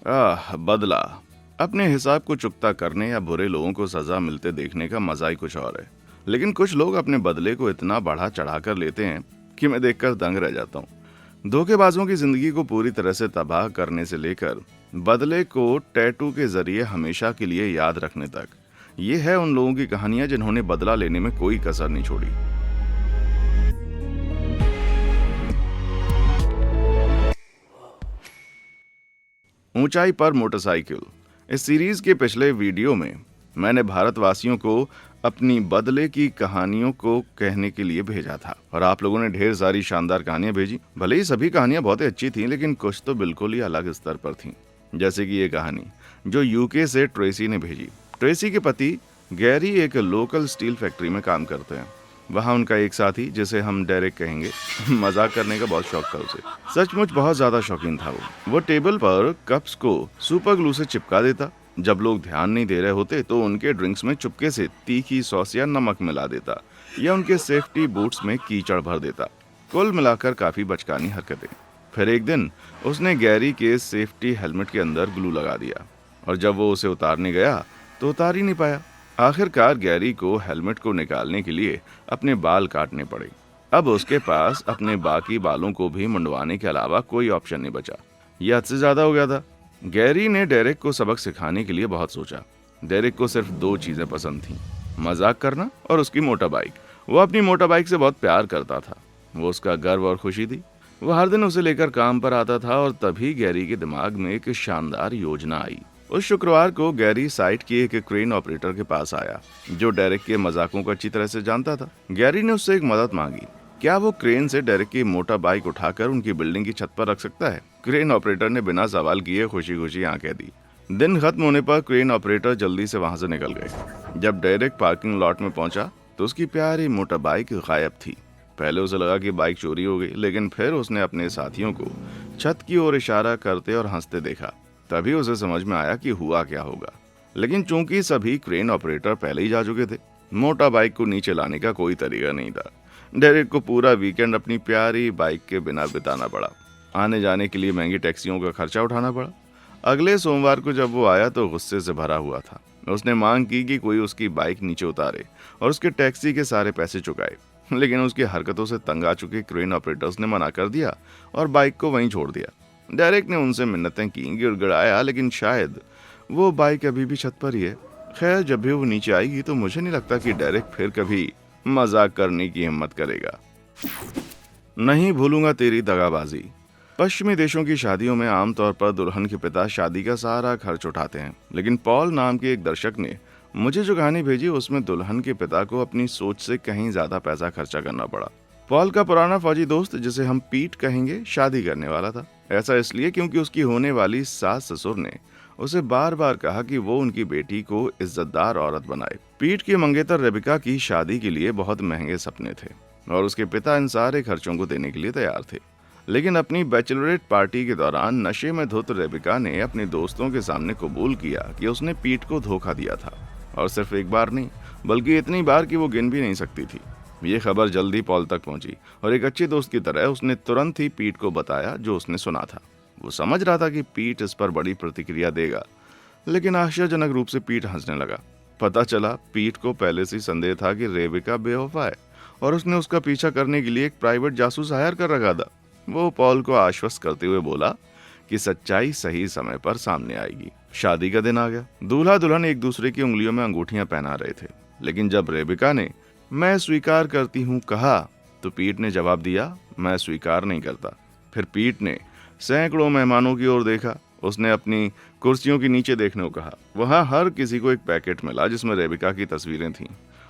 बदला। अपने हिसाब को चुकता करने या बुरे लोगों को सजा मिलते देखने का मजा ही कुछ और है। लेकिन कुछ लोग अपने बदले को इतना बढ़ा चढ़ा कर लेते हैं कि मैं देखकर दंग रह जाता हूँ। धोखेबाजों की जिंदगी को पूरी तरह से तबाह करने से लेकर बदले को टैटू के जरिए हमेशा के लिए याद रखने तक, ये है उन लोगों की कहानियां जिन्होंने बदला लेने में कोई कसर नहीं छोड़ी। ऊंचाई पर मोटरसाइकिल। इस सीरीज के पिछले वीडियो में मैंने भारतवासियों को अपनी बदले की कहानियों को कहने के लिए भेजा था और आप लोगों ने ढेर सारी शानदार कहानियां भेजी। भले ही सभी कहानियां बहुत ही अच्छी थीं, लेकिन कुछ तो बिल्कुल ही अलग स्तर पर थीं। जैसे कि ये कहानी जो यूके से ट्रेसी ने भेजी। ट्रेसी के पति गैरी एक लोकल स्टील फैक्ट्री में काम करते हैं। वहाँ उनका एक साथी, जिसे हम डेरेक कहेंगे, मजाक करने का बहुत शौक था उसे। सचमुच बहुत ज्यादा शौकीन था वो टेबल पर कप्स को सुपर ग्लू से चिपका देता। जब लोग ध्यान नहीं दे रहे होते तो उनके ड्रिंक्स में चुपके से तीखी सॉस या नमक मिला देता या उनके सेफ्टी बूट्स में कीचड़ भर देता। कुल मिलाकर काफी बचकानी हरकतें। फिर एक दिन उसने गैरी के सेफ्टी हेलमेट के अंदर ग्लू लगा दिया और जब वो उसे उतारने गया तो उतार ही नहीं पाया। आखिरकार गैरी को हेलमेट को निकालने के लिए अपने बाल काटने पड़े। अब उसके पास अपने बाकी बालों को भी मुंडवाने के अलावा कोई ऑप्शन नहीं बचा। यह हद से ज्यादा हो गया था। गैरी ने डेरेक को सबक सिखाने के लिए बहुत सोचा। डेरेक को सिर्फ दो चीजें पसंद थीं, मजाक करना और उसकी मोटर बाइक। वो अपनी मोटर बाइक से बहुत प्यार करता था। वो उसका गर्व और खुशी थी। वो हर दिन उसे लेकर काम पर आता था और तभी गैरी के दिमाग में एक शानदार योजना आई। उस शुक्रवार को गैरी साइट की एक क्रेन ऑपरेटर के पास आया जो डेरेक के मजाकों को अच्छी तरह से जानता था। गैरी ने उससे एक मदद मांगी। क्या वो क्रेन से डेरेक की मोटर बाइक उठाकर उनकी बिल्डिंग की छत पर रख सकता है? क्रेन ऑपरेटर ने बिना सवाल किए खुशी खुशी आंखें दी। दिन खत्म होने पर क्रेन ऑपरेटर जल्दी से वहां से निकल गए। जब डेरेक पार्किंग लॉट में पहुंचा तो उसकी प्यारी मोटर बाइक गायब थी। पहले उसे लगा कि बाइक चोरी हो गई, लेकिन फिर उसने अपने साथियों को छत की ओर इशारा करते और हंसते देखा। तभी उसे समझ में आया कि हुआ क्या होगा। लेकिन चूंकि सभी क्रेन ऑपरेटर पहले ही जा चुके थे, मोटा बाइक को नीचे लाने का कोई तरीका नहीं था। डेरेक को पूरा वीकेंड अपनी प्यारी बाइक के बिना बिताना पड़ा। आने जाने के लिए महंगी टैक्सियों का खर्चा उठाना पड़ा। अगले सोमवार को जब वो आया तो गुस्से से भरा हुआ था। उसने मांग की कि कोई उसकी बाइक नीचे उतारे और उसके टैक्सी के सारे पैसे चुकाए, लेकिन उसकी हरकतों से तंग आ चुके क्रेन ऑपरेटर्स ने मना कर दिया और बाइक को वहीं छोड़ दिया। डेरेक ने उनसे मिन्नतें की, गिड़गिड़ाया, लेकिन शायद वो बाइक अभी भी छत पर ही है। खैर, जब भी वो नीचे आएगी तो मुझे नहीं लगता कि डेरेक फिर कभी मजाक करने की हिम्मत करेगा। नहीं भूलूंगा तेरी दगाबाजी। पश्चिमी देशों की शादियों में आमतौर पर दुल्हन के पिता शादी का सारा खर्च उठाते हैं, लेकिन पॉल नाम के एक दर्शक ने मुझे जो कहानी भेजी उसमें दुल्हन के पिता को अपनी सोच से कहीं ज्यादा पैसा खर्चा करना पड़ा। पॉल का पुराना फौजी दोस्त, जिसे हम पीट कहेंगे, शादी करने वाला था। ऐसा इसलिए क्योंकि उसकी होने वाली सास ससुर ने उसे बार बार कहा कि वो उनकी बेटी को इज्जतदार औरत बनाए। पीट की मंगेतर रेबिका की शादी के लिए बहुत महंगे सपने थे और उसके पिता इन सारे खर्चों को देने के लिए तैयार थे। लेकिन अपनी बैचलरेट पार्टी के दौरान नशे में धुत रेबिका ने अपने दोस्तों के सामने कबूल किया कि उसने पीट को धोखा दिया था, और सिर्फ एक बार नहीं बल्कि इतनी बार कि वो गिन भी नहीं सकती थी। ये खबर जल्दी पॉल तक पहुंची और एक अच्छे दोस्त की तरह उसने तुरंत ही पीट को बताया जो उसने सुना था। वो समझ रहा था कि पीट इस पर बड़ी प्रतिक्रिया देगा, लेकिन आश्चर्यजनक रूप से पीट हंसने लगा। पता चला पीट को पहले से संदेह था कि रेबिका बेवफा है और उसने उसका पीछा करने के लिए एक प्राइवेट जासूस हायर कर रखा था। वो पॉल को आश्वस्त करते हुए बोला कि सच्चाई सही समय पर सामने आएगी। शादी का दिन आ गया। दूल्हा दुल्हन एक दूसरे की उंगलियों में अंगूठियां पहना रहे थे, लेकिन जब रेबिका ने मैं स्वीकार करती हूँ कहा तो पीट ने जवाब दिया, मैं स्वीकार नहीं करता। फिर पीट ने सैकड़ों मेहमानों की ओर देखा। उसने अपनी कुर्सियों के नीचे देखने को कहा। वहां हर किसी को एक पैकेट मिला जिसमें रेबिका की तस्वीरें थीं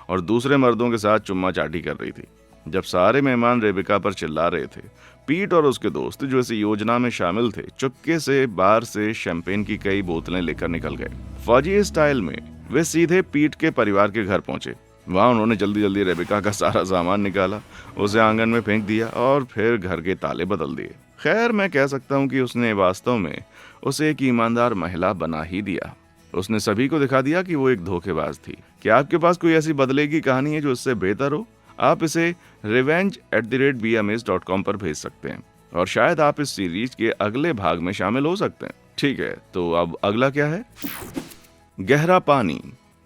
और दूसरे मर्दों के साथ चुम्मा चाटी कर रही थी। जब सारे मेहमान रेबिका पर चिल्ला रहे थे, पीट और उसके दोस्त जो इस योजना में शामिल थे चुपके से बार से शैंपेन की कई बोतलें लेकर निकल गए। फौजी स्टाइल में वे सीधे पीट के परिवार के घर पहुंचे। वहां उन्होंने जल्दी जल्दी रेबिका का सारा सामान निकाला, उसे आंगन में फेंक दिया और फिर घर के ताले बदल दिए। खैर, मैं कह सकता हूं कि उसने वास्तव में उसे एक ईमानदार महिला बना ही दिया। उसने सभी को दिखा दिया कि वो एक धोखेबाज थी। क्या आपके पास कोई ऐसी बदले की कहानी है जो इससे बेहतर हो? आप इसे revenge@beamaze.com पर भेज सकते हैं और शायद आप इस सीरीज के अगले भाग में शामिल हो सकते हैं। ठीक है, तो अब अगला क्या है? गहरा पानी।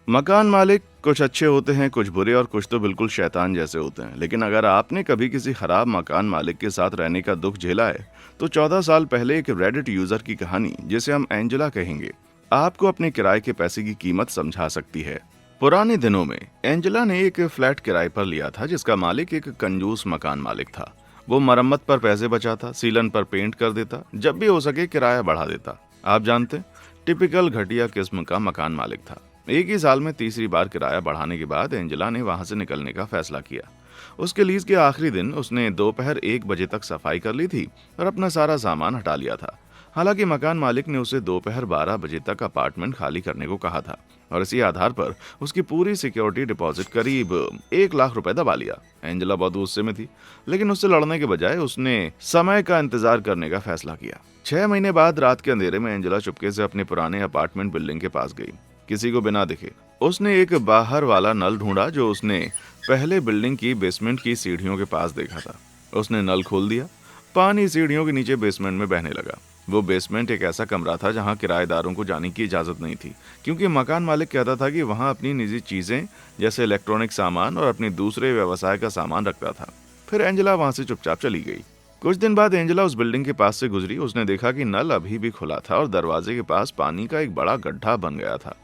मकान मालिक कुछ अच्छे होते हैं, कुछ बुरे और कुछ तो बिल्कुल शैतान जैसे होते हैं। लेकिन अगर आपने कभी किसी खराब मकान मालिक के साथ रहने का दुख झेला है तो 14 साल पहले एक रेडिट यूजर की कहानी, जिसे हम एंजेला कहेंगे, आपको अपने किराए के पैसे की कीमत समझा सकती है। पुराने दिनों में एंजेला ने एक फ्लैट किराए पर लिया था जिसका मालिक एक कंजूस मकान मालिक था। वो मरम्मत पर पैसे बचाता, सीलन पर पेंट कर देता, जब भी हो सके किराया बढ़ा देता। आप जानते, टिपिकल घटिया किस्म का मकान मालिक था। एक ही साल में तीसरी बार किराया बढ़ाने के बाद एंजेला ने वहां से निकलने का फैसला किया। उसके लीज के आखिरी दिन उसने दोपहर 1 बजे तक सफाई कर ली थी और अपना सारा सामान हटा लिया था। हालांकि मकान मालिक ने उसे दोपहर 12 बजे तक अपार्टमेंट खाली करने को कहा था और इसी आधार पर उसकी पूरी सिक्योरिटी डिपॉजिट करीब 1 लाख रुपए दबा लिया। एंजेला बहुत गुस्से में थी, लेकिन उससे लड़ने के बजाय उसने समय का इंतजार करने का फैसला किया। 6 महीने बाद रात के अंधेरे में एंजेला चुपके से अपने पुराने अपार्टमेंट बिल्डिंग के पास गई। किसी को बिना दिखे उसने एक बाहर वाला नल ढूंढा जो उसने पहले बिल्डिंग की बेसमेंट की सीढ़ियों के पास देखा था। उसने नल खोल दिया। पानी सीढ़ियों के नीचे बेसमेंट में बहने लगा। वो बेसमेंट एक ऐसा कमरा था जहां किराएदारों को जाने की इजाजत नहीं थी, क्योंकि मकान मालिक कहता था कि वहां अपनी निजी चीजें जैसे इलेक्ट्रॉनिक सामान और अपने दूसरे व्यवसाय का सामान रखता था। फिर एंजेला वहां से चुपचाप चली गई। कुछ दिन बाद एंजेला उस बिल्डिंग के पास से गुजरी। उसने देखा कि नल अभी भी खुला था और दरवाजे के पास पानी का एक बड़ा गड्ढा बन गया था।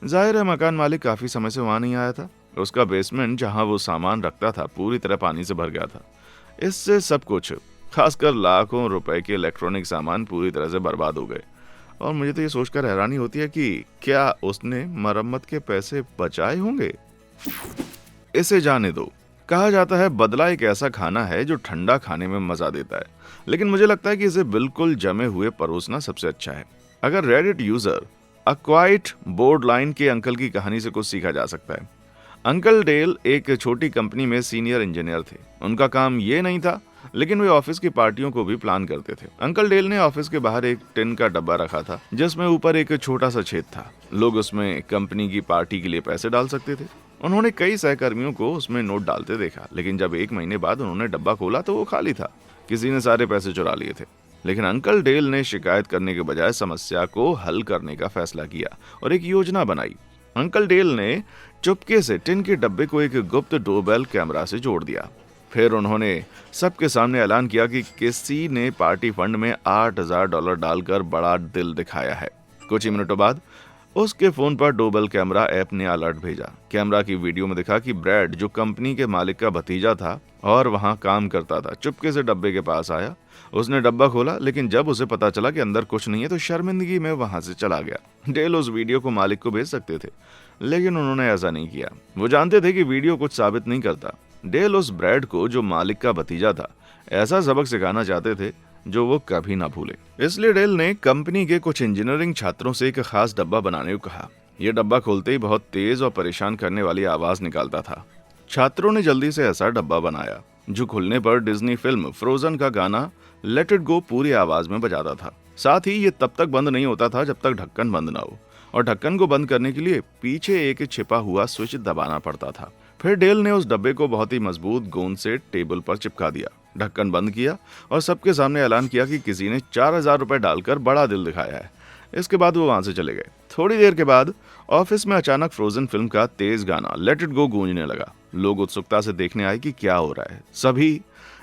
जाहिर है मकान मालिक काफी समय से वहां नहीं आया था। उसका बेसमेंट जहां वो सामान रखता था पूरी तरह पानी से भर गया था। इससे सब कुछ, खासकर लाखों रुपए के इलेक्ट्रॉनिक सामान, पूरी तरह से बर्बाद हो गए। और मुझे तो ये सोचकर हैरानी होती है कि क्या उसने मरम्मत के पैसे बचाए होंगे। इसे जाने दो। कहा जाता है बदला एक ऐसा खाना है जो ठंडा खाने में मजा देता है, लेकिन मुझे लगता है कि इसे बिल्कुल जमे हुए परोसना सबसे अच्छा है। अगर रेडिट यूजर अ क्वाइट बोर्ड लाइन के अंकल की कहानी से कुछ सीखा जा सकता है। अंकल डेल एक छोटी कंपनी में सीनियर इंजीनियर थे। उनका काम ये नहीं था, लेकिन वे ऑफिस की पार्टियों को भी प्लान करते थे। अंकल डेल ने ऑफिस के बाहर एक टिन का डब्बा रखा था जिसमें ऊपर एक छोटा सा छेद था। लोग उसमें कंपनी की पार्टी के लिए पैसे डाल सकते थे। उन्होंने कई सहकर्मियों को उसमें नोट डालते देखा, लेकिन जब 1 महीने बाद उन्होंने डब्बा खोला तो वो खाली था। किसी ने सारे पैसे चुरा लिए थे। लेकिन अंकल डेल ने शिकायत करने के बजाय समस्या को हल करने का फैसला किया और एक योजना बनाई। अंकल डेल ने चुपके से टिन के डब्बे को एक गुप्त डोरबेल कैमरा से जोड़ दिया। फिर उन्होंने सबके सामने ऐलान किया कि किसी ने पार्टी फंड में $8,000 डालकर बड़ा दिल दिखाया है। कुछ ही मिनटों बाद उसके फोन पर डोरबेल कैमरा ऐप ने अलर्ट भेजा। कैमरा की वीडियो में दिखा कि ब्रैड, जो कंपनी के मालिक का भतीजा था और वहां काम करता था, चुपके से डब्बे के पास आया। उसने डब्बा खोला, लेकिन जब उसे पता चला कि अंदर कुछ नहीं है तो शर्मिंदगी में वहां से चला गया। डेल उस वीडियो को मालिक को भेज सकते थे, लेकिन उन्होंने ऐसा नहीं किया। वो जानते थे कि वीडियो कुछ साबित नहीं करता। डेल उस ब्रैड को, जो मालिक का भतीजा था, ऐसा सबक सिखाना चाहते थे जो वो कभी ना भूले। इसलिए डेल ने कंपनी के कुछ इंजीनियरिंग छात्रों से एक खास डब्बा बनाने को कहा। यह डब्बा खोलते ही बहुत तेज और परेशान करने वाली आवाज निकालता था। छात्रों ने जल्दी से ऐसा डब्बा बनाया जो खुलने पर डिज्नी फिल्म फ्रोजन का गाना लेट इट गो पूरी आवाज में बजाता था। साथ ही ये तब तक बंद नहीं होता था जब तक ढक्कन बंद ना हो, और ढक्कन को बंद करने के लिए पीछे एक छिपा हुआ स्विच दबाना पड़ता था। फिर डेल ने उस डब्बे को बहुत ही मजबूत गोंद से टेबल पर चिपका दिया, ढक्कन बंद किया और सबके सामने ऐलान किया कि किसी ने $4,000 डालकर बड़ा दिल दिखाया है। इसके बाद वो वहां से चले गए। थोड़ी देर के बाद ऑफिस में अचानक फ्रोजन फिल्म का तेज गाना लेट इट गो गूंजने लगा। लोग उत्सुकता से देखने आए कि क्या हो रहा है। सभी,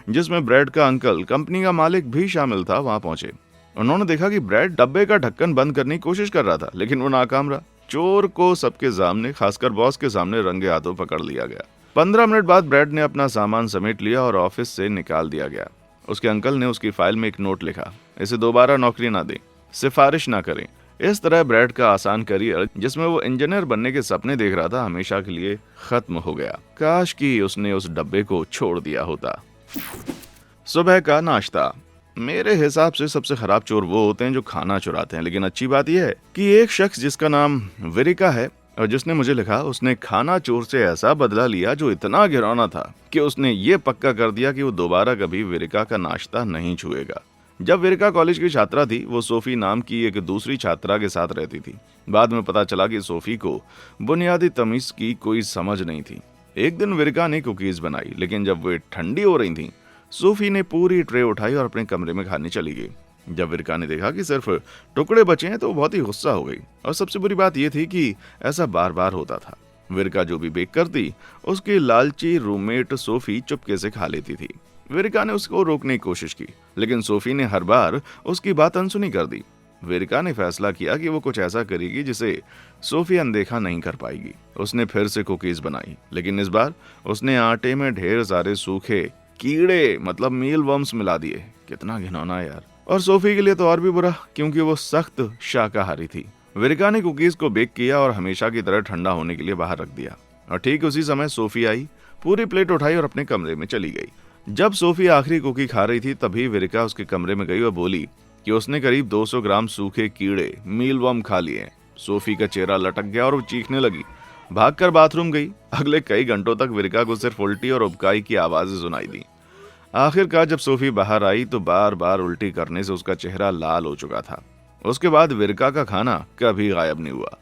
जिसमें ब्रैड का अंकल, कंपनी का मालिक भी शामिल था, वहां पहुंचे। उन्होंने देखा कि ब्रैड डब्बे का ढक्कन बंद करने की कोशिश कर रहा था, लेकिन वो नाकाम रहा। चोर को सबके सामने, खासकर बॉस के सामने, रंगे हाथों पकड़ लिया गया। 15 मिनट बाद ब्रैड ने अपना सामान समेट लिया और ऑफिस से निकाल दिया गया। उसके अंकल ने उसकी फाइल में एक नोट लिखा, इसे दोबारा नौकरी ना दें, सिफारिश ना करें। इस तरह ब्रैड का आसान करियर, जिसमें वो इंजीनियर बनने के सपने देख रहा था, हमेशा के लिए खत्म हो गया। काश कि उसने उस डब्बे को छोड़ दिया होता। सुबह का नाश्ता। मेरे हिसाब से सबसे खराब चोर वो होते हैं जो खाना चुराते हैं। लेकिन अच्छी बात यह है कि एक शख्स जिसका नाम विरिका है और जिसने मुझे लिखा, उसने खाना चोर से ऐसा बदला लिया जो इतना घिनौना था कि उसने ये पक्का कर दिया कि वो दोबारा कभी विरिका का नाश्ता नहीं छुएगा। जब विरिका कॉलेज की छात्रा थी, वो सोफी नाम की एक दूसरी छात्रा के साथ रहती थी। बाद में पता चला कि सोफी को बुनियादी तमीज की कोई समझ नहीं थी। एक दिन विरिका ने कुकीज बनाई, लेकिन जब वे ठंडी हो रही थी, सोफी ने पूरी ट्रे उठाई और अपने कमरे में खाने चली गई। जब विरका ने देखा कि सिर्फ टुकड़े बचे हैं तो वो बहुत ही गुस्सा हो गई, और सबसे बुरी बात यह थी कि ऐसा बार बार होता था। विरका जो भी बेक करती उसकी लालची रूममेट सोफी चुपके से खा लेती थी। विरका ने उसको रोकने की कोशिश की, लेकिन सोफी ने हर बार उसकी बात अनसुनी कर दी। विरका ने फैसला किया कि वो कुछ ऐसा करेगी जिसे सोफी अनदेखा नहीं कर पाएगी। उसने फिर से कुकीज बनाई, लेकिन इस बार उसने आटे में ढेर सारे सूखे कीड़े मतलब मील वर्म्स मिला दिए। कितना घिनौना यार। और सोफी के लिए तो और भी बुरा, क्योंकि वो सख्त शाकाहारी थी। विरका ने कुकीज को बेक किया और हमेशा की तरह ठंडा होने के लिए बाहर रख दिया। और ठीक उसी समय सोफी आई, पूरी प्लेट उठाई और अपने कमरे में चली गई। जब सोफी आखिरी कुकी खा रही थी तभी विरका उसके कमरे में गई और बोली कि उसने करीब 200 ग्राम सूखे कीड़े मीलवर्म खा लिए। सोफी का चेहरा लटक गया और वो चीखने लगी। भागकर बाथरूम गई। अगले कई घंटों तक विरका को सिर्फ उल्टी और उबकाई की आवाजें सुनाई दी। आखिरकार जब सोफी बाहर आई तो बार बार उल्टी करने से उसका चेहरा लाल हो चुका था। उसके बाद विरका का खाना कभी गायब नहीं हुआ।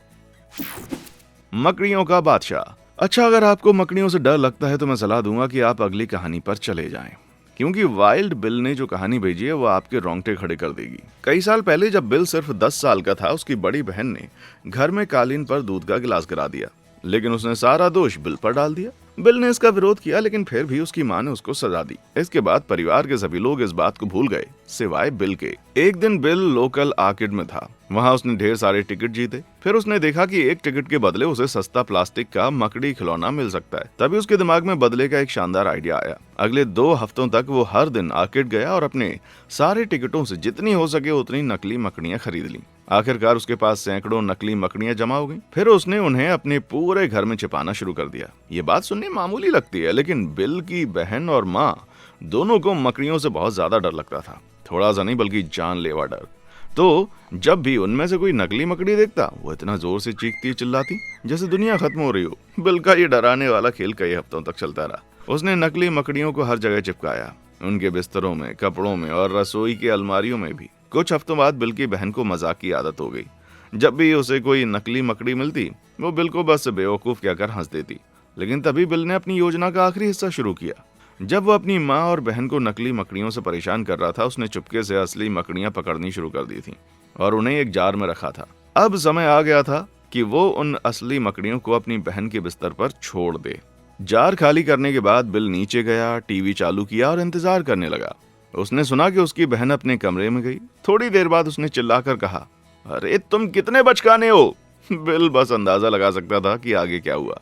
मकड़ियों का बादशाह। अच्छा, अगर आपको मकड़ियों से डर लगता है तो मैं सलाह दूंगा कि आप अगली कहानी पर चले जाएं, क्योंकि वाइल्ड बिल ने जो कहानी भेजी है वो आपके रोंगटे खड़े कर देगी। कई साल पहले जब बिल सिर्फ 10 साल का था, उसकी बड़ी बहन ने घर में कालीन पर दूध का गिलास गिरा दिया, लेकिन उसने सारा दोष बिल पर डाल दिया। बिल ने इसका विरोध किया, लेकिन फिर भी उसकी मां ने उसको सजा दी। इसके बाद परिवार के सभी लोग इस बात को भूल गए, सिवाय बिल के। एक दिन बिल लोकल आर्केड में था। वहां उसने ढेर सारे टिकट जीते। फिर उसने देखा कि एक टिकट के बदले उसे सस्ता प्लास्टिक का मकड़ी खिलौना मिल सकता है। तभी उसके दिमाग में बदले का एक शानदार आइडिया आया। अगले 2 हफ्तों तक वो हर दिन आर्केड गया और अपने सारे टिकटों से जितनी हो सके उतनी नकली मकड़ियां खरीद ली। आखिरकार उसके पास सैकड़ों नकली मकड़ियां जमा हो गईं। फिर उसने उन्हें अपने पूरे घर में छिपाना शुरू कर दिया। ये बात सुनने मामूली लगती है, लेकिन बिल की बहन और माँ दोनों को मकड़ियों से बहुत ज्यादा डर लगता था। थोड़ा सा नहीं बल्कि जानलेवा डर। तो जब भी उनमें से कोई नकली मकड़ी देखता, वो इतना जोर से चीखती चिल्लाती जैसे दुनिया खत्म हो रही हो। बिल का ये डराने वाला खेल कई हफ्तों तक चलता रहा। उसने नकली मकड़ियों को हर जगह चिपकाया, उनके बिस्तरों में, कपड़ों में और रसोई की अलमारियों में भी। कुछ हफ्तों बाद बिल की बहन को मजाक की आदत हो गई। जब भी उसे कोई नकली मकड़ी मिलती, वो बिल को बस बेवकूफ कहकर हंस देती। लेकिन तभी बिल ने अपनी योजना का आखिरी हिस्सा शुरू किया। जब वो अपनी माँ और बहन को नकली मकड़ियों से परेशान कर रहा था, उसने चुपके से असली मकड़ियां पकड़नी शुरू कर दी थीं और उन्हें एक जार में रखा था। अब समय आ गया था कि वो उन असली मकड़ियों को अपनी बहन के बिस्तर पर छोड़ दे। जार खाली करने के बाद बिल नीचे गया, टीवी चालू किया और इंतजार करने लगा। उसने सुना कि उसकी बहन अपने कमरे में गई। थोड़ी देर बाद उसने चिल्लाकर कहा, अरे तुम कितने बचकाने हो। बिल बस अंदाजा लगा सकता था कि आगे क्या हुआ।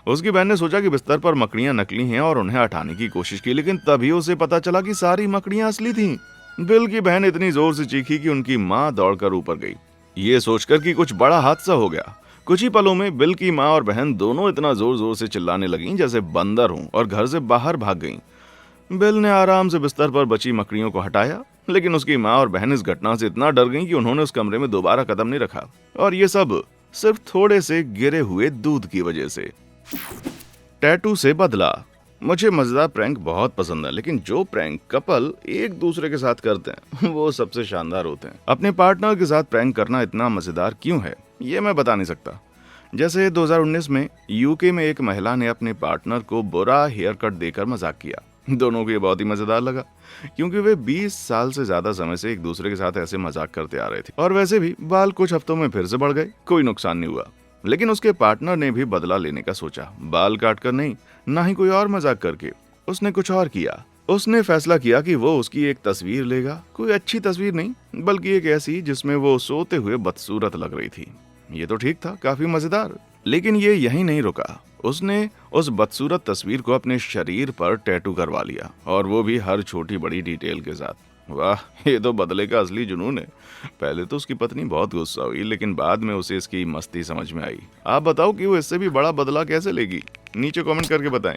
उसकी बहन ने सोचा कि बिस्तर पर मकड़ियां नकली हैं और उन्हें हटाने की कोशिश की, लेकिन तभी उसे पता चला कि सारी मकड़ियां असली थीं। बिल की बहन इतनी जोर से चीखी कि उनकी माँ दौड़कर ऊपर गई, ये सोचकर कि कुछ बड़ा हादसा हो गया। कुछ ही पलों में बिल की माँ और बहन दोनों इतना जोर जोर से चिल्लाने लगीं जैसे बंदर हों और घर से बाहर भाग गईं। बिल ने आराम से बिस्तर पर बची मकड़ियों को हटाया, लेकिन उसकी माँ और बहन इस घटना से इतना डर गईं कि उन्होंने उस कमरे में दोबारा कदम नहीं रखा। और ये सब सिर्फ थोड़े से गिरे हुए दूध की वजह से। टैटू से बदला। मुझे मजेदार प्रैंक बहुत पसंद है, लेकिन जो प्रैंक कपल एक दूसरे के साथ करते हैं वो सबसे शानदार होते हैं। अपने पार्टनर के साथ प्रैंक करना इतना मजेदार क्यों है, ये मैं बता नहीं सकता। जैसे 2019 में यूके में एक महिला ने अपने पार्टनर को बुरा हेयर कट देकर मजाक किया। दोनों को ये बहुत ही मजेदार लगा, क्योंकि वे 20 साल से ज्यादा समय से एक दूसरे के साथ ऐसे मजाक करते आ रहे थे। और वैसे भी बाल कुछ हफ्तों में फिर से बढ़ गए, कोई नुकसान नहीं हुआ। लेकिन उसके पार्टनर ने भी बदला लेने का सोचा, बाल काट कर नहीं, ना ही कोई और मजाक करके। उसने कुछ और किया। उसने फैसला किया कि वो उसकी एक तस्वीर लेगा, कोई अच्छी तस्वीर नहीं, बल्कि एक ऐसी जिसमें वो सोते हुए बदसूरत लग रही थी। ये तो ठीक था, काफी मजेदार। लेकिन ये यहीं नहीं रुका। उसने उस बदसूरत तस्वीर को अपने शरीर पर टैटू करवा लिया, और वो भी हर छोटी बड़ी डिटेल के साथ। वाह, ये तो बदले का असली जुनून है। पहले तो उसकी पत्नी बहुत गुस्सा हुई, लेकिन बाद में उसे इसकी मस्ती समझ में आई। आप बताओ कि वो इससे भी बड़ा बदला कैसे लेगी? नीचे कमेंट करके बताएं।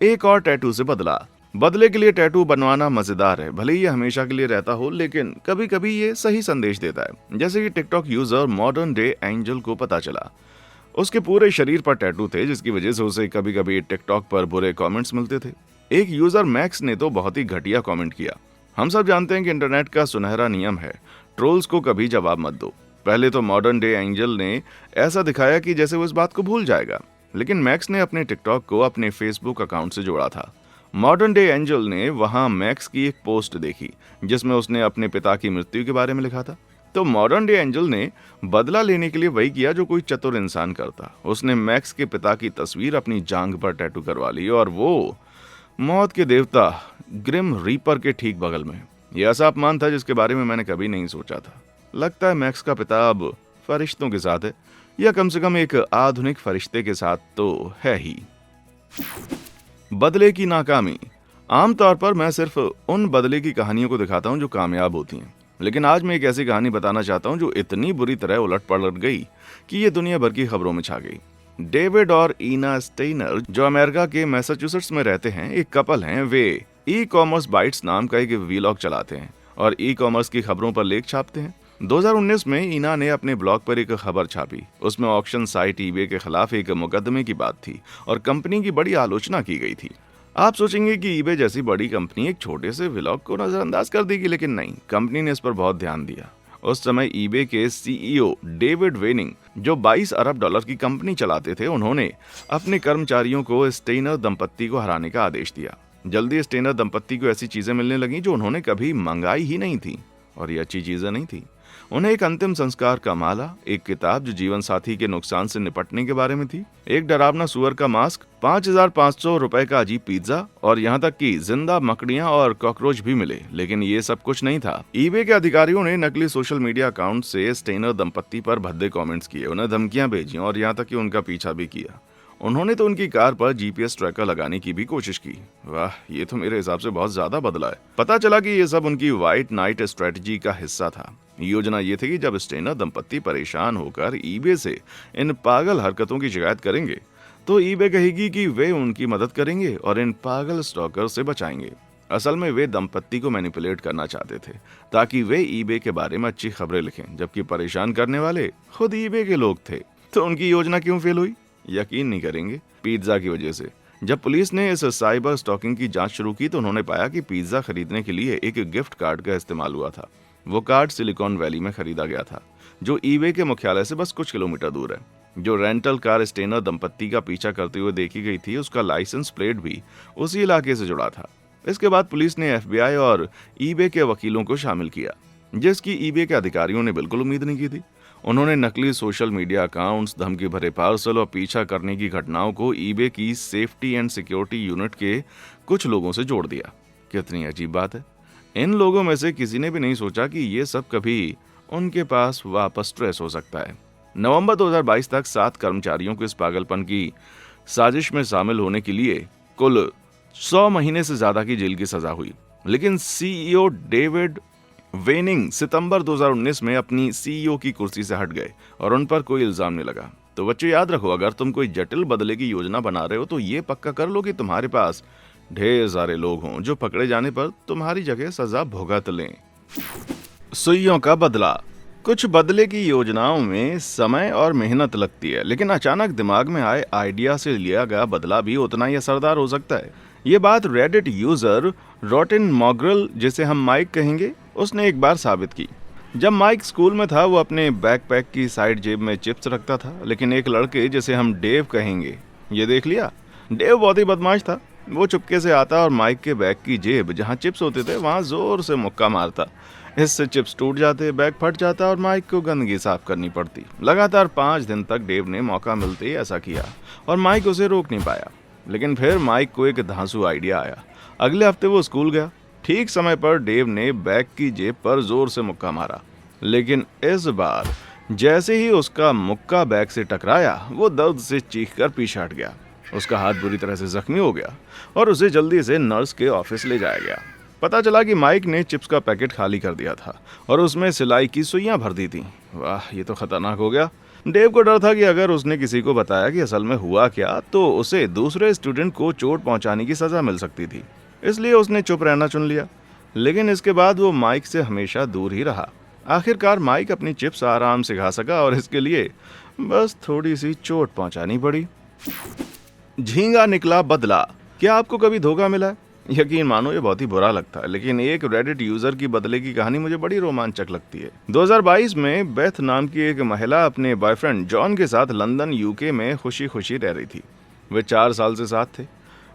एक और टैटू से बदला। बदले के लिए टैटू बनवाना मजेदार है, भले ही ये हमेशा के लिए रहता हो, लेकिन कभी कभी ये सही संदेश देता है। जैसे कि TikTok user modern day angel को पता चला उसके पूरे शरीर पर टैटू थे, जिसकी वजह से उसे कभी कभी टिकटॉक पर बुरे कमेंट्स मिलते थे। एक यूजर मैक्स ने तो बहुत ही घटिया कमेंट किया। हम सब जानते हैं कि इंटरनेट का सुनहरा नियम है, ट्रोल्स को कभी जवाब मत दो। पहले तो मॉडर्न डे एंजल ने ऐसा दिखाया कि जैसे वो इस बात को भूल जाएगा, लेकिन मैक्स ने अपने टिकटॉक को अपने फेसबुक अकाउंट से जोड़ा था। मॉडर्न डे एंजल ने वहां मैक्स की एक पोस्ट देखी जिसमें उसने अपने पिता की मृत्यु के बारे में लिखा था। तो मॉडर्न डे एंजल ने बदला लेने के लिए वही किया जो कोई चतुर इंसान करता। उसने मैक्स के पिता की तस्वीर अपनी जांघ पर टैटू करवा ली और वो मौत के देवता ग्रिम रीपर के ठीक बगल में। यह ऐसा अपमान था जिसके बारे में मैंने कभी नहीं सोचा था। लगता है मैक्स का पिता अब फरिश्तों के साथ है, या कम से कम एक आधुनिक फरिश्ते के साथ तो है ही। बदले की नाकामी। आमतौर पर मैं सिर्फ उन बदले की कहानियों को दिखाता हूं जो कामयाब होती हैं, लेकिन आज मैं एक ऐसी कहानी बताना चाहता हूं जो इतनी बुरी तरह उलट पलट गई कि ये दुनिया भर की खबरों में छा गई। डेविड और ईना स्टेनर, जो अमेरिका के मैसाचुसेट्स में रहते हैं, एक कपल हैं। वे ई कॉमर्स बाइट्स नाम का एक वीलॉग चलाते हैं और ई कॉमर्स की खबरों पर लेख छापते हैं। 2019 में ईना ने अपने ब्लॉग पर एक खबर छापी। उसमें ऑक्शन साइट ईबे के खिलाफ एक मुकदमे की बात थी और कंपनी की बड़ी आलोचना की गई थी। आप सोचेंगे कि ईबे जैसी बड़ी कंपनी एक छोटे से व्लॉग को नजरअंदाज कर देगी, लेकिन नहीं, कंपनी ने इस पर बहुत ध्यान दिया। उस समय ईबे के सीईओ डेविड वेनिंग, जो 22 अरब डॉलर की कंपनी चलाते थे, उन्होंने अपने कर्मचारियों को स्टेनर दंपत्ति को हराने का आदेश दिया। जल्दी स्टेनर दंपत्ति को ऐसी चीजें मिलने लगीं जो उन्होंने कभी मंगाई ही नहीं थी, और ये अच्छी चीजें नहीं थी। उन्हें एक अंतिम संस्कार का माला, एक किताब जो जीवन साथी के नुकसान से निपटने के बारे में थी, एक डरावना सुअर का मास्क, 5,500 रुपए का अजीब पिज्जा और यहाँ तक कि जिंदा मकड़ियां और कॉकरोच भी मिले। लेकिन ये सब कुछ नहीं था। ईबे के अधिकारियों ने नकली सोशल मीडिया अकाउंट से स्टेनर दंपत्ति पर भद्दे कमेंट्स किए, उन्हें धमकियां भेजी और यहाँ तक कि उनका पीछा भी किया। उन्होंने तो उनकी कार पर जीपीएस ट्रैकर लगाने की भी कोशिश की। वाह, ये तो मेरे हिसाब से बहुत ज्यादा बदला है। पता चला कि ये सब उनकी व्हाइट नाइट स्ट्रेटजी का हिस्सा था। योजना ये थी कि जब स्टेनर दंपत्ति परेशान होकर ईबे से इन पागल हरकतों की शिकायत करेंगे तो ईबे कहेगी कि वे उनकी मदद करेंगे और इन पागल स्टॉकर से बचाएंगे। असल में वे दंपत्ति को मैनिपुलेट करना चाहते थे ताकि वे ईबे के बारे में अच्छी खबरें लिखें, जबकि परेशान करने वाले खुद ईबे के लोग थे। तो उनकी योजना क्यों फेल हुई? यकीन नहीं करेंगे, पिज्जा की वजह से। जब पुलिस ने इस साइबर स्टॉकिंग की जांच शुरू की तो उन्होंने पाया कि पिज्जा खरीदने के लिए एक गिफ्ट कार्ड का इस्तेमाल हुआ था। वो कार्ड सिलिकॉन वैली में खरीदा गया था, जो ईबे के मुख्यालय से बस कुछ किलोमीटर दूर है। जो रेंटल कार स्टेनर दंपत्ति का पीछा करते हुए देखी गई थी, उसका लाइसेंस प्लेट भी उसी इलाके से जुड़ा था। इसके बाद पुलिस ने एफबीआई और ईबे के वकीलों को शामिल किया, जिसकी ईबे के अधिकारियों ने बिल्कुल उम्मीद नहीं की थी। उन्होंने नकली सोशल मीडिया अकाउंट्स, धमकी भरे पार्सल और पीछा करने की घटनाओं को ईबे की सेफ्टी एंड सिक्योरिटी यूनिट के कुछ लोगों से जोड़ दिया। कितनी अजीब बात है। इन लोगों में से किसी ने भी नहीं सोचा कि ये सब कभी उनके पास वापस ट्रेस हो सकता है। नवंबर 2022 तक 7 कर्मचारियों को इस पागलपन की साजिश में शामिल होने के लिए कुल 100 महीने से ज्यादा की जेल की सजा हुई। लेकिन सीईओ डेविड वेनिंग सितंबर 2019 में अपनी सीईओ की कुर्सी से हट गए और उन पर कोई इल्जाम नहीं लगा। तो बच्चों, याद रखो, अगर तुम कोई जटिल बदले की योजना बना रहे हो तो ये पक्का कर लो कि तुम्हारे पास ढेर सारे लोग हों जो पकड़े जाने पर तुम्हारी जगह सजा भुगत लें। सुइयों का बदला। कुछ बदले की योजनाओं में समय और मेहनत लगती है, लेकिन अचानक दिमाग में आए आइडिया से लिया गया बदला भी उतना ही असरदार हो सकता है। ये बात रेडिट यूजर रॉटिन मॉग्रल, जिसे हम माइक कहेंगे, उसने एक बार साबित की। जब माइक स्कूल में था वो अपने बैकपैक की साइड जेब में चिप्स रखता था, लेकिन एक लड़के, जिसे हम डेव कहेंगे, ये देख लिया। डेव बहुत ही बदमाश था। वो चुपके से आता और माइक के बैग की जेब जहाँ चिप्स होते थे वहाँ जोर से मुक्का मारता। इससे चिप्स टूट जाते, बैग फट जाता और माइक को गंदगी साफ करनी पड़ती। लगातार 5 दिन तक डेव ने मौका मिलते ही ऐसा किया और माइक उसे रोक नहीं पाया। लेकिन फिर माइक को एक धांसू आइडिया आया। अगले हफ्ते वो स्कूल गया। ठीक समय पर डेव ने बैग की जेब पर जोर से मुक्का मारा, लेकिन इस बार जैसे ही उसका मुक्का बैग से टकराया वो दर्द से चीखकर पीछे हट गया। उसका हाथ बुरी तरह से जख्मी हो गया और उसे जल्दी से नर्स के ऑफिस ले जाया गया। पता चला कि माइक ने चिप्स का पैकेट खाली कर दिया था और उसमें सिलाई की सुइयां भर दी थी। वाह, ये तो खतरनाक हो गया। डेव को डर था कि अगर उसने किसी को बताया कि असल में हुआ क्या तो उसे दूसरे स्टूडेंट को चोट पहुंचाने की सजा मिल सकती थी, इसलिए उसने चुप रहना चुन लिया। लेकिन इसके बाद वो माइक से हमेशा दूर ही रहा। आखिरकार माइक अपनी चिप्स आराम से खा सका और इसके लिए बस थोड़ी सी चोट पहुंचानी पड़ी। झींगा निकला बदला। क्या आपको कभी धोखा मिला है? यकीन मानो ये बहुत ही बुरा लगता है, लेकिन एक रेडिट यूजर की बदले की कहानी मुझे बड़ी रोमांचक लगती है। 2022 में बेथ नाम की एक महिला अपने बॉयफ्रेंड जॉन के साथ लंदन यूके में खुशी खुशी रह रही थी। वे 4 साल से साथ थे।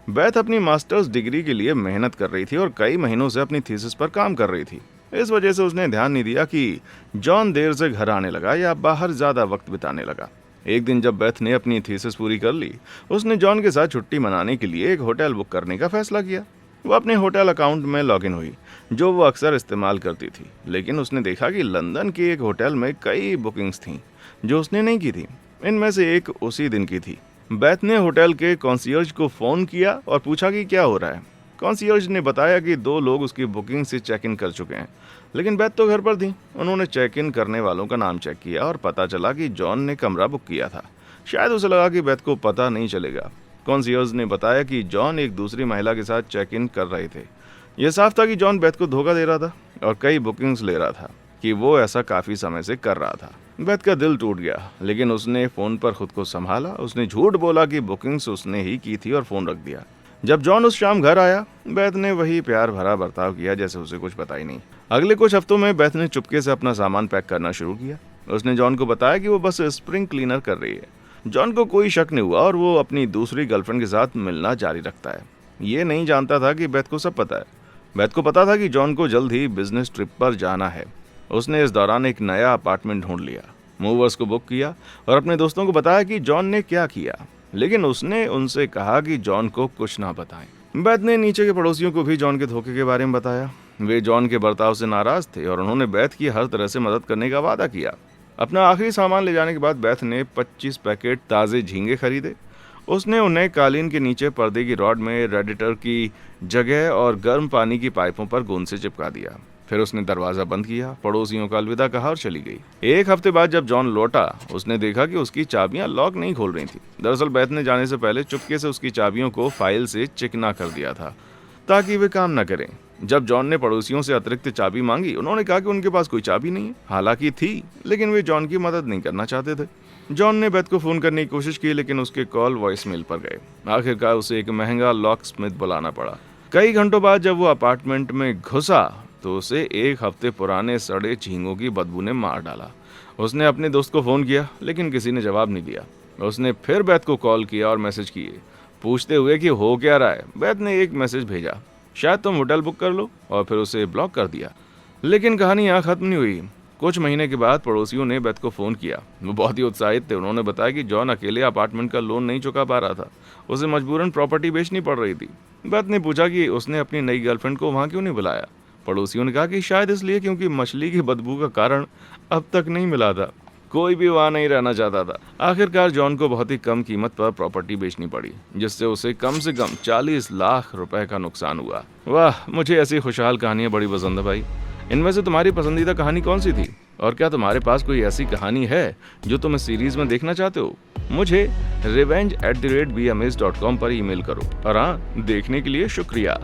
बेथ अपनी मास्टर्स डिग्री के लिए मेहनत कर रही थी और कई महीनों से अपनी थीसिस पर काम कर रही थी। इस वजह से उसने ध्यान नहीं दिया कि जॉन देर से घर आने लगा या बाहर ज्यादा वक्त बिताने लगा। एक दिन जब बेथ ने अपनी थीसिस पूरी कर ली, उसने जॉन के साथ छुट्टी मनाने के लिए एक होटल बुक करने का फैसला किया। वो अपने होटल अकाउंट में लॉगिन हुई, जो वो अक्सर इस्तेमाल करती थी, लेकिन उसने देखा कि लंदन के एक होटल में कई बुकिंग्स थीं जो उसने नहीं की थी। इनमें से एक उसी दिन की थी। बेथ ने होटल के कॉन्सियर्ज को फ़ोन किया और पूछा कि क्या हो रहा है। कॉन्सियर्ज ने बताया कि 2 लोग उसकी बुकिंग से चेक इन कर चुके हैं, लेकिन बेथ तो घर पर थी। उन्होंने चेक इन करने वालों का नाम चेक किया और पता चला कि जॉन ने कमरा बुक किया था। शायद उसे लगा कि बेथ को पता नहीं चलेगा। कॉन्सियर्ज ने बताया कि जॉन एक दूसरी महिला के साथ चेक इन कर रहे थे। यह साफ था कि जॉन बेथ को धोखा दे रहा था और कई बुकिंग्स ले रहा था कि वो ऐसा काफ़ी समय से कर रहा था। बेथ का दिल टूट गया, लेकिन उसने फ़ोन पर खुद को संभाला। उसने झूठ बोला कि बुकिंग्स उसने ही की थी और फ़ोन रख दिया। जब जॉन उस शाम घर आया, बेथ ने वही प्यार भरा बर्ताव किया जैसे उसे कुछ पता ही नहीं। अगले कुछ हफ्तों में बेथ ने चुपके से अपना सामान पैक करना शुरू किया। उसने जॉन को बताया कि वो बस स्प्रिंग क्लीनर कर रही है। जॉन को कोई शक नहीं हुआ और वो अपनी दूसरी गर्लफ्रेंड के साथ मिलना जारी रखता है। ये नहीं जानता था कि बेथ को सब पता है। बेथ को पता था कि जॉन को जल्द ही बिजनेस ट्रिप पर जाना है। उसने इस दौरान एक नया अपार्टमेंट ढूंढ लिया, मूवर्स को बुक किया और अपने दोस्तों को बताया कि जॉन ने क्या किया, लेकिन उसने उनसे कहा कि जॉन को कुछ ना बताएं। बेथ ने नीचे के पड़ोसियों को भी जॉन के धोखे के बारे में बताया। वे जॉन के बर्ताव से नाराज थे और उन्होंने बेथ की हर तरह से मदद करने का वादा किया। अपना आखिरी सामान ले जाने के बाद बेथ ने 25 पैकेट ताज़े झींगे खरीदे। उसने उन्हें कालीन के नीचे पर्दे की रॉड में रेडिएटर की जगह और गर्म पानी की पाइपों पर गोंद से चिपका दिया। फिर उसने दरवाज़ा बंद किया, पड़ोसियों का अलविदा कहा और चली गई। एक हफ्ते बाद जब जॉन लौटा, उसने देखा कि उसकी चाबियां लॉक नहीं खोल रही थी। दरअसल बेथ ने जाने से पहले चुपके से उसकी चाबियों को फाइल से चिकना कर दिया था ताकि वे काम न करें। जब जॉन ने पड़ोसियों से अतिरिक्त चाबी मांगी, उन्होंने कहा कि उनके पास कोई चाबी नहीं है। हालांकि थी, लेकिन वे जॉन की मदद नहीं करना चाहते थे। जॉन ने बेथ को फ़ोन करने की कोशिश की, लेकिन उसके कॉल वॉइसमेल पर गए। आखिरकार उसे एक महंगा लॉक स्मिथ बुलाना पड़ा। कई घंटों बाद जब वो अपार्टमेंट में घुसा तो उसे 1 हफ्ते पुराने सड़े झींगों की बदबू ने मार डाला। उसने अपने दोस्त को फ़ोन किया, लेकिन किसी ने जवाब नहीं दिया। उसने फिर बेथ को कॉल किया और मैसेज किए, पूछते हुए कि हो क्या रहा है। बेथ ने एक मैसेज भेजा, शायद तुम होटल बुक कर लो, और फिर उसे ब्लॉक कर दिया। लेकिन कहानी यहाँ ख़त्म नहीं हुई। कुछ महीने के बाद पड़ोसियों ने बेथ को फ़ोन किया। वो बहुत ही उत्साहित थे। उन्होंने बताया कि जॉन अकेले अपार्टमेंट का लोन नहीं चुका पा रहा था। उसे मजबूरन प्रॉपर्टी बेचनी पड़ रही थी। बेथ ने पूछा कि उसने अपनी नई गर्लफ्रेंड को वहाँ क्यों नहीं बुलाया। पड़ोसियों ने कहा कि शायद इसलिए क्योंकि मछली की बदबू का कारण अब तक नहीं मिला था। कोई भी वहाँ नहीं रहना चाहता था। आखिरकार जॉन को बहुत ही कम कीमत पर प्रॉपर्टी बेचनी पड़ी, जिससे उसे कम से कम 40 लाख रुपए का नुकसान हुआ। वाह, मुझे ऐसी खुशहाल कहानियाँ बड़ी पसंद है भाई। इनमें से तुम्हारी पसंदीदा कहानी कौन सी थी, और क्या तुम्हारे पास कोई ऐसी कहानी है जो तुम इस सीरीज में देखना चाहते हो? मुझे revenge@beamaze.com पर ईमेल करो। और हाँ, देखने के लिए शुक्रिया।